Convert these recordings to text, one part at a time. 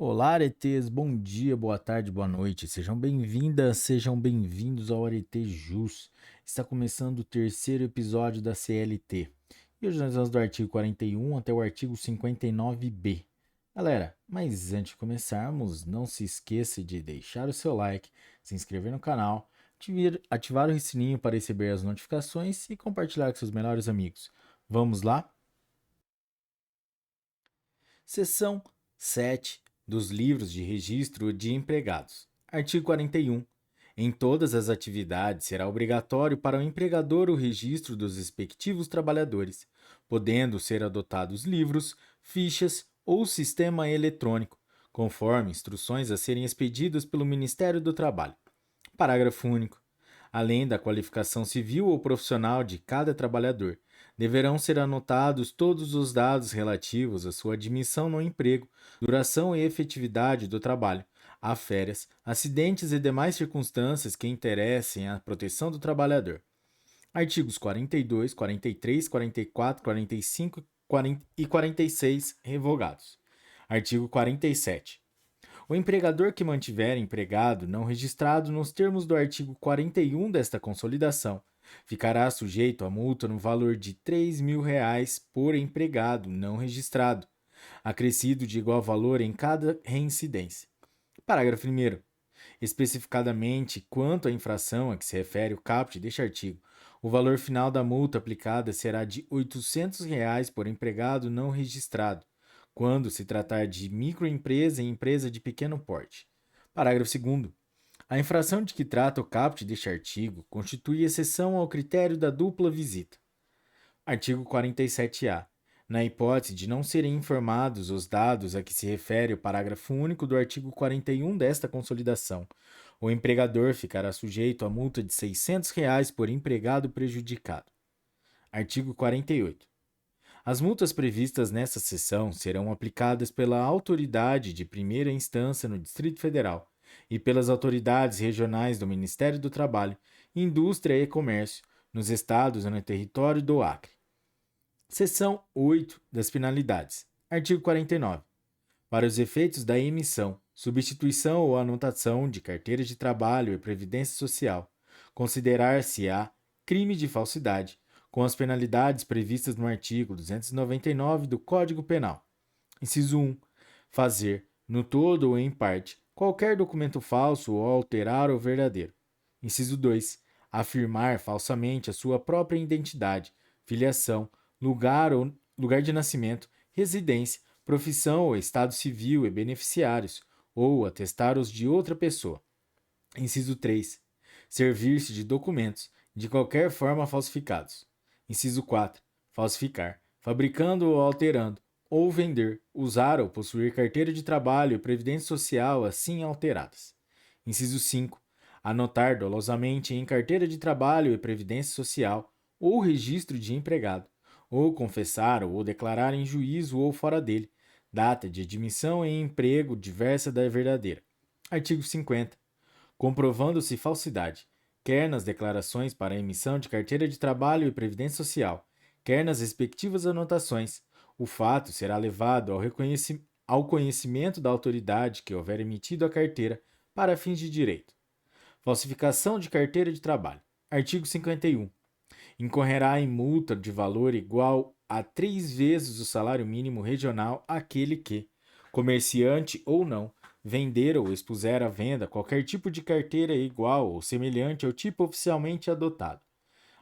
Olá, aretes, bom dia, boa tarde, boa noite. Sejam bem-vindas, sejam bem-vindos ao Arete Jus. Está começando o terceiro episódio da CLT. E hoje nós vamos do artigo 41 até o artigo 59b. Galera, mas antes de começarmos, não se esqueça de deixar o seu like, se inscrever no canal, ativar o sininho para receber as notificações e compartilhar com seus melhores amigos. Vamos lá? Seção 7 dos livros de registro de empregados. Artigo 41. Em todas as atividades será obrigatório para o empregador o registro dos respectivos trabalhadores, podendo ser adotados livros, fichas ou sistema eletrônico, conforme instruções a serem expedidas pelo Ministério do Trabalho. Parágrafo único. Além da qualificação civil ou profissional de cada trabalhador, deverão ser anotados todos os dados relativos à sua admissão no emprego, duração e efetividade do trabalho, a férias, acidentes e demais circunstâncias que interessem à proteção do trabalhador. Artigos 42, 43, 44, 45 e 46 revogados. Artigo 47. O empregador que mantiver empregado não registrado nos termos do artigo 41 desta consolidação ficará sujeito a multa no valor de R$ 3.000 por empregado não registrado, acrescido de igual valor em cada reincidência. Parágrafo 1º. Especificadamente quanto à infração a que se refere o caput deste artigo, o valor final da multa aplicada será de R$ 800 por empregado não registrado, quando se tratar de microempresa e empresa de pequeno porte. Parágrafo 2º. A infração de que trata o caput deste artigo constitui exceção ao critério da dupla visita. Artigo 47-A. Na hipótese de não serem informados os dados a que se refere o parágrafo único do artigo 41 desta consolidação, o empregador ficará sujeito a multa de R$ 600 por empregado prejudicado. Artigo 48. As multas previstas nesta seção serão aplicadas pela autoridade de primeira instância no Distrito Federal e pelas autoridades regionais do Ministério do Trabalho, Indústria e Comércio nos estados e no território do Acre. Seção 8 das penalidades. Artigo 49. Para os efeitos da emissão, substituição ou anotação de carteira de trabalho e previdência social, considerar-se-á crime de falsidade, com as penalidades previstas no artigo 299 do Código Penal. Inciso 1. Fazer, no todo ou em parte, qualquer documento falso ou alterar o verdadeiro. Inciso 2. Afirmar falsamente a sua própria identidade, filiação, lugar de nascimento, residência, profissão ou estado civil e beneficiários, ou atestar os de outra pessoa. Inciso 3. Servir-se de documentos, de qualquer forma falsificados. Inciso 4. Falsificar, fabricando ou alterando, ou vender, usar ou possuir carteira de trabalho e previdência social assim alteradas. Inciso 5. Anotar dolosamente em carteira de trabalho e previdência social ou registro de empregado, ou confessar ou declarar em juízo ou fora dele, data de admissão em emprego diversa da verdadeira. Artigo 50. Comprovando-se falsidade, quer nas declarações para a emissão de carteira de trabalho e previdência social, quer nas respectivas anotações, o fato será levado ao conhecimento da autoridade que houver emitido a carteira para fins de direito. Falsificação de carteira de trabalho. Artigo 51. Incorrerá em multa de valor igual a 3 vezes o salário mínimo regional aquele que, comerciante ou não, vender ou expuser à venda qualquer tipo de carteira igual ou semelhante ao tipo oficialmente adotado.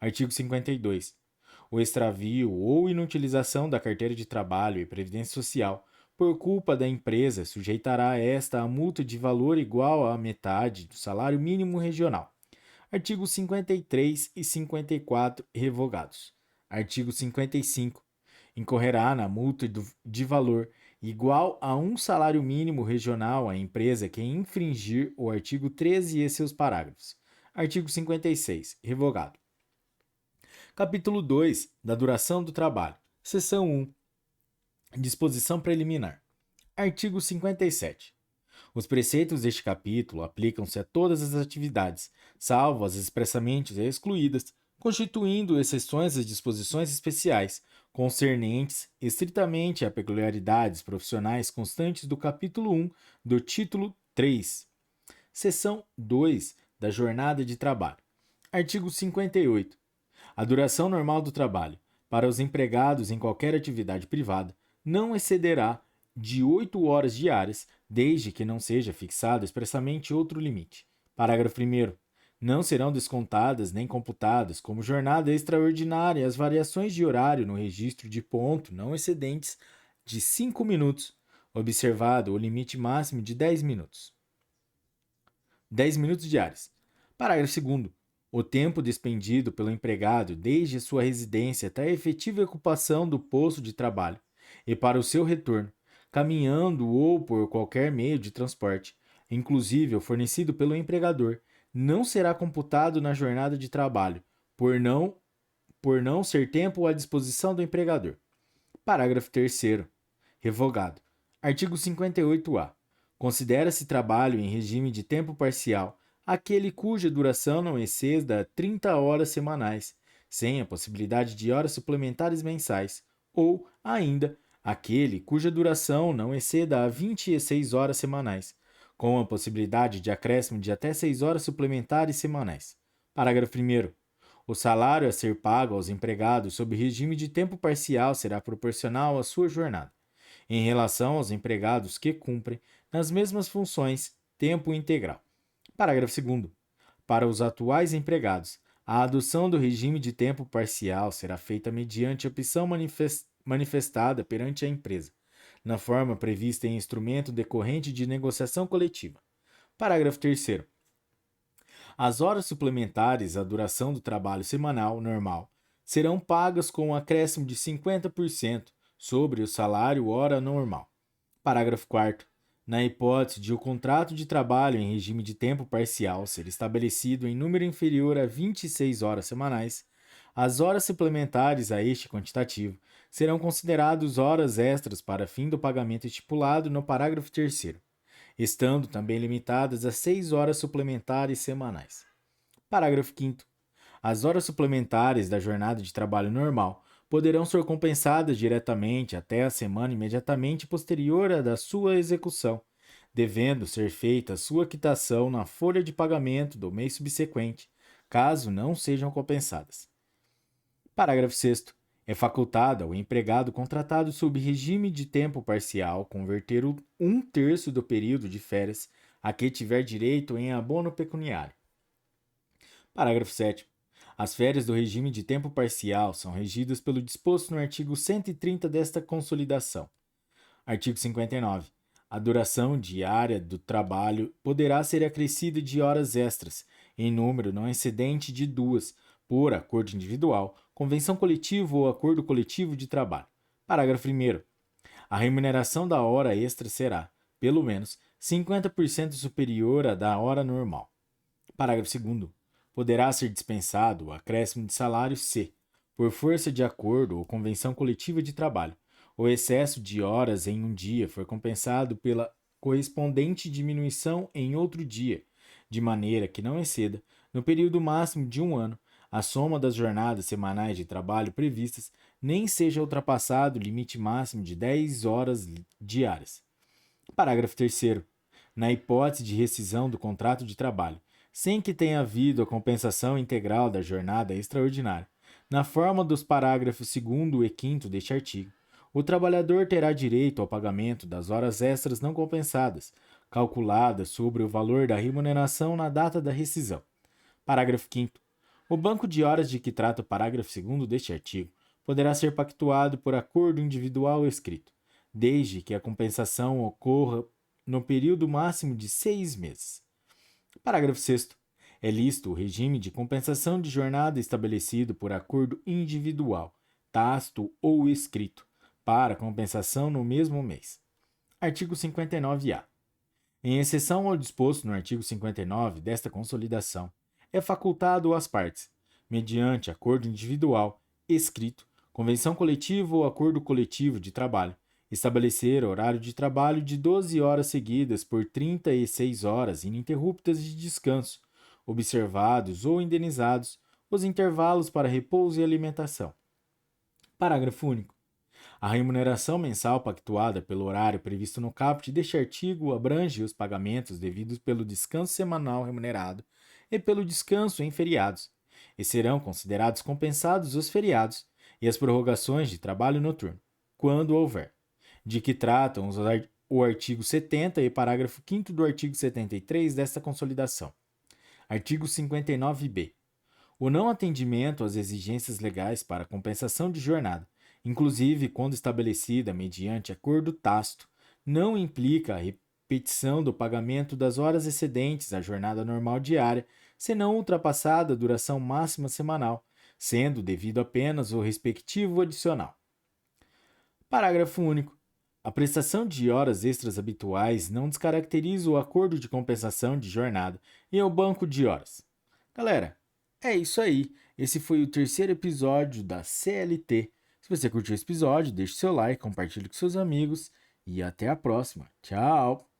Artigo 52. O extravio ou inutilização da carteira de trabalho e previdência social por culpa da empresa sujeitará esta a multa de valor igual à metade do salário mínimo regional. Artigos 53 e 54 revogados. Artigo 55. Incorrerá na multa de valor igual a um salário mínimo regional a empresa que infringir o artigo 13 e seus parágrafos. Artigo 56. Revogado. Capítulo 2. Da duração do trabalho. Seção 1. Disposição preliminar. Artigo 57. Os preceitos deste capítulo aplicam-se a todas as atividades, salvo as expressamente excluídas, constituindo exceções às disposições especiais, concernentes estritamente a peculiaridades profissionais constantes do capítulo 1 do título 3, seção 2 da jornada de trabalho. Artigo 58. A duração normal do trabalho para os empregados em qualquer atividade privada não excederá de 8 horas diárias, desde que não seja fixado expressamente outro limite. Parágrafo 1º. Não serão descontadas nem computadas como jornada extraordinária as variações de horário no registro de ponto não excedentes de 5 minutos, observado o limite máximo de 10 minutos. 10 minutos diários. Parágrafo 2º. O tempo despendido pelo empregado desde a sua residência até a efetiva ocupação do posto de trabalho e para o seu retorno, caminhando ou por qualquer meio de transporte, inclusive o fornecido pelo empregador, não será computado na jornada de trabalho, por não ser tempo à disposição do empregador. Parágrafo 3º. Revogado. Artigo 58-A. Considera-se trabalho em regime de tempo parcial aquele cuja duração não exceda 30 horas semanais, sem a possibilidade de horas suplementares mensais, ou, ainda, aquele cuja duração não exceda a 26 horas semanais, com a possibilidade de acréscimo de até 6 horas suplementares semanais. Parágrafo 1º. O salário a ser pago aos empregados sob regime de tempo parcial será proporcional à sua jornada, em relação aos empregados que cumprem, nas mesmas funções, tempo integral. Parágrafo 2º. Para os atuais empregados, a adoção do regime de tempo parcial será feita mediante opção manifestada perante a empresa, na forma prevista em instrumento decorrente de negociação coletiva. Parágrafo 3º. As horas suplementares à duração do trabalho semanal normal serão pagas com um acréscimo de 50% sobre o salário hora normal. Parágrafo 4º. Na hipótese de o contrato de trabalho em regime de tempo parcial ser estabelecido em número inferior a 26 horas semanais, as horas suplementares a este quantitativo serão consideradas horas extras para fim do pagamento estipulado no parágrafo 3º, estando também limitadas a 6 horas suplementares semanais. Parágrafo 5º. As horas suplementares da jornada de trabalho normal poderão ser compensadas diretamente até a semana imediatamente posterior à da sua execução, devendo ser feita a sua quitação na folha de pagamento do mês subsequente, caso não sejam compensadas. Parágrafo 6º. É facultado ao empregado contratado sob regime de tempo parcial converter 1/3 do período de férias a que tiver direito em abono pecuniário. Parágrafo 7º. As férias do regime de tempo parcial são regidas pelo disposto no artigo 130 desta Consolidação. Artigo 59. A duração diária do trabalho poderá ser acrescida de horas extras, em número não excedente de 2, por acordo individual, convenção coletiva ou acordo coletivo de trabalho. Parágrafo 1º. A remuneração da hora extra será, pelo menos, 50% superior à da hora normal. Parágrafo 2º. Poderá ser dispensado o acréscimo de salário se, por força de acordo ou convenção coletiva de trabalho, o excesso de horas em um dia for compensado pela correspondente diminuição em outro dia, de maneira que não exceda, no período máximo de um ano, a soma das jornadas semanais de trabalho previstas, nem seja ultrapassado o limite máximo de 10 horas diárias. Parágrafo 3º. Na hipótese de rescisão do contrato de trabalho, sem que tenha havido a compensação integral da jornada extraordinária, na forma dos parágrafos 2º e 5º deste artigo, o trabalhador terá direito ao pagamento das horas extras não compensadas, calculadas sobre o valor da remuneração na data da rescisão. Parágrafo 5º. O banco de horas de que trata o parágrafo 2º deste artigo poderá ser pactuado por acordo individual escrito, desde que a compensação ocorra no período máximo de 6 meses. Parágrafo 6º. É lícito o regime de compensação de jornada estabelecido por acordo individual, tácito ou escrito, para compensação no mesmo mês. Artigo 59-A. Em exceção ao disposto no artigo 59 desta Consolidação, é facultado às partes, mediante acordo individual, escrito, convenção coletiva ou acordo coletivo de trabalho, estabelecer horário de trabalho de 12 horas seguidas por 36 horas ininterruptas de descanso, observados ou indenizados os intervalos para repouso e alimentação. Parágrafo único. A remuneração mensal pactuada pelo horário previsto no caput deste artigo abrange os pagamentos devidos pelo descanso semanal remunerado e pelo descanso em feriados, e serão considerados compensados os feriados e as prorrogações de trabalho noturno, quando houver, de que tratam o artigo 70 e parágrafo 5º do artigo 73 desta consolidação. Artigo 59b. O não atendimento às exigências legais para compensação de jornada, inclusive quando estabelecida mediante acordo tácito, não implica a repetição do pagamento das horas excedentes à jornada normal diária, senão ultrapassada a duração máxima semanal, sendo devido apenas o respectivo adicional. Parágrafo único. A prestação de horas extras habituais não descaracteriza o acordo de compensação de jornada e o banco de horas. Galera, é isso aí. Esse foi o terceiro episódio da CLT. Se você curtiu esse episódio, deixe seu like, compartilhe com seus amigos e até a próxima. Tchau!